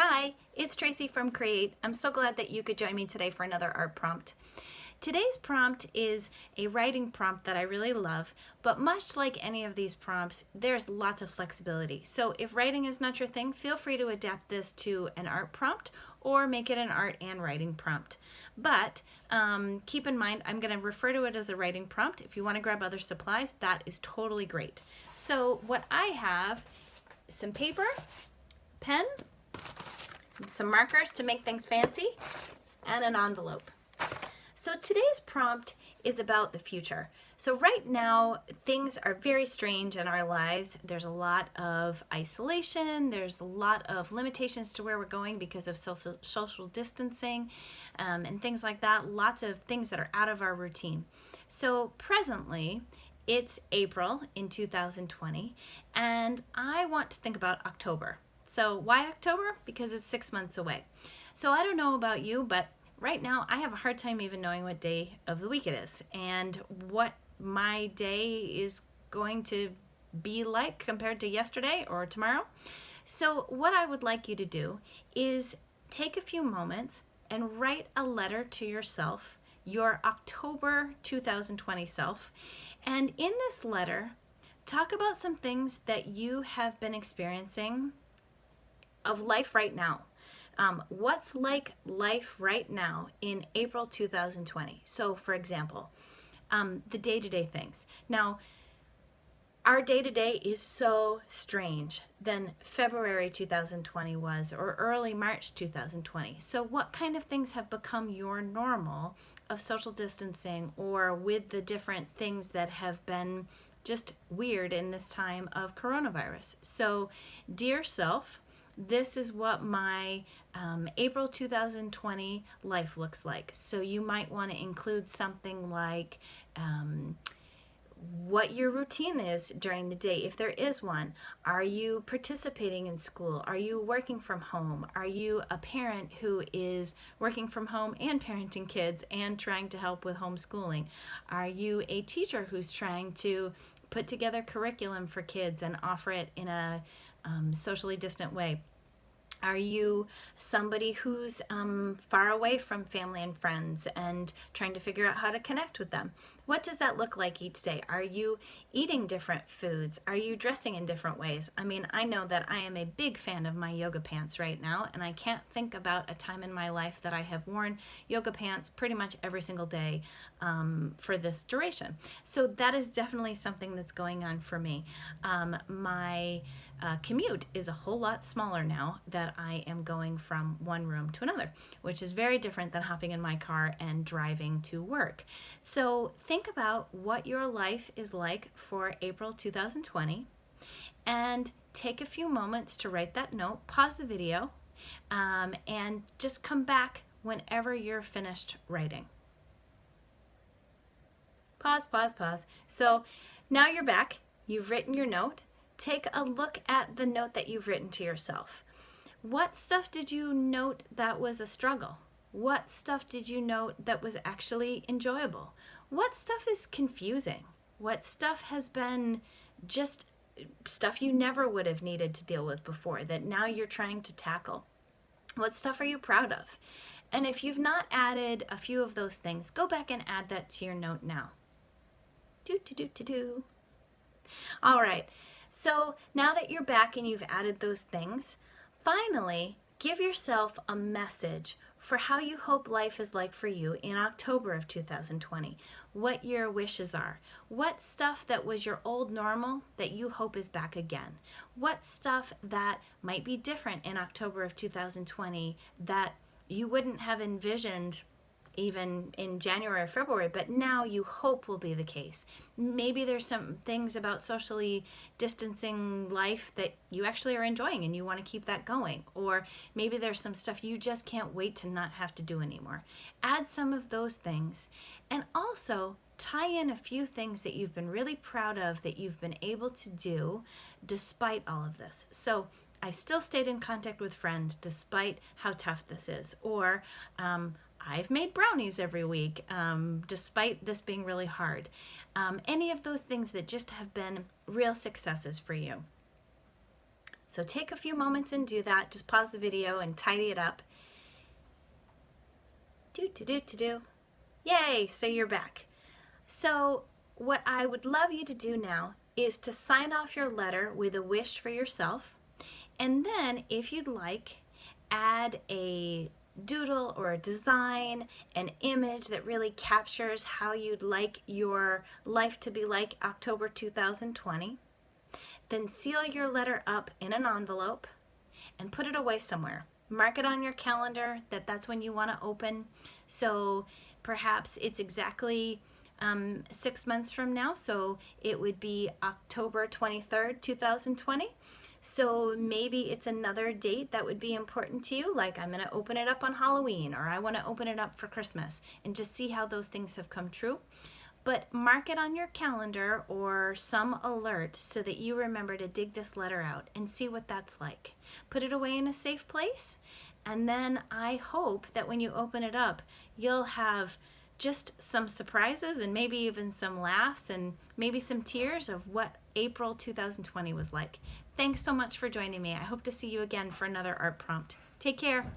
Hi, it's Tracy from Create. I'm so glad that you could join me today for another art prompt. Today's prompt is a writing prompt that I really love, but much like any of these prompts, there's lots of flexibility. So if writing is not your thing, feel free to adapt this to an art prompt or make it an art and writing prompt. But keep in mind, I'm going to refer to it as a writing prompt. If you want to grab other supplies, that is totally great. So what I have, some paper, pen, some markers to make things fancy, and an envelope. So today's prompt is about the future. So right now, things are very strange in our lives. There's a lot of isolation. There's a lot of limitations to where we're going because of social distancing and things like that. Lots of things that are out of our routine. So presently, it's April in 2020, and I want to think about October. So why October? Because it's 6 months away. So I don't know about you, but right now I have a hard time even knowing what day of the week it is and what my day is going to be like compared to yesterday or tomorrow. So what I would like you to do is take a few moments and write a letter to yourself, your October 2020 self. And in this letter, talk about some things that you have been experiencing of life right now. What's like life right now in April 2020? So for example, the day-to-day things. Now, our day-to-day is so strange than February 2020 was or early March 2020. So what kind of things have become your normal of social distancing or with the different things that have been just weird in this time of coronavirus? So, dear self, this is what my April 2020 life looks like. So you might want to include something like what your routine is during the day, if there is one. Are you participating in school? Are you working from home? Are you a parent who is working from home and parenting kids and trying to help with homeschooling? Are you a teacher who's trying to put together curriculum for kids and offer it in a socially distant way? Are you somebody who's far away from family and friends and trying to figure out how to connect with them? What does that look like each day? Are you eating different foods? Are you dressing in different ways? I mean, I know that I am a big fan of my yoga pants right now, and I can't think about a time in my life that I have worn yoga pants pretty much every single day for this duration. So that is definitely something that's going on for me. My commute is a whole lot smaller now that I am going from one room to another, which is very different than hopping in my car and driving to work. So think about what your life is like for April 2020 and take a few moments to write that note, pause the video, and just come back whenever you're finished writing. Pause, pause, pause. So now you're back. You've written your note. Take a look at the note that you've written to yourself. What stuff did you note that was a struggle? What stuff did you note that was actually enjoyable? What stuff is confusing? What stuff has been just stuff you never would have needed to deal with before that now you're trying to tackle? What stuff are you proud of? And if you've not added a few of those things, go back and add that to your note now. Do. All right. So now that you're back and you've added those things, finally give yourself a message for how you hope life is like for you in October of 2020. What your wishes are. What stuff that was your old normal that you hope is back again. What stuff that might be different in October of 2020 that you wouldn't have envisioned even in January or February, but now you hope will be the case. Maybe there's some things about socially distancing life that you actually are enjoying and you want to keep that going. Or maybe there's some stuff you just can't wait to not have to do anymore. Add some of those things and also tie in a few things that you've been really proud of that you've been able to do despite all of this. So I've still stayed in contact with friends despite how tough this is. Or I've made brownies every week, despite this being really hard. Any of those things that just have been real successes for you. So take a few moments and do that. Just pause the video and tidy it up. Do. Yay, so you're back. So what I would love you to do now is to sign off your letter with a wish for yourself. And then, if you'd like, add a doodle or a design, an image that really captures how you'd like your life to be like October 2020. Then seal your letter up in an envelope and put it away somewhere. Mark it on your calendar that that's when you want to open. So perhaps it's exactly 6 months from now, so it would be October 23rd, 2020. So maybe it's another date that would be important to you, like I'm going to open it up on Halloween, or I want to open it up for Christmas, and just see how those things have come true. But mark it on your calendar or some alert so that you remember to dig this letter out and see what that's like. Put it away in a safe place, and then I hope that when you open it up, you'll have just some surprises and maybe even some laughs and maybe some tears of what April 2020 was like. Thanks so much for joining me. I hope to see you again for another art prompt. Take care.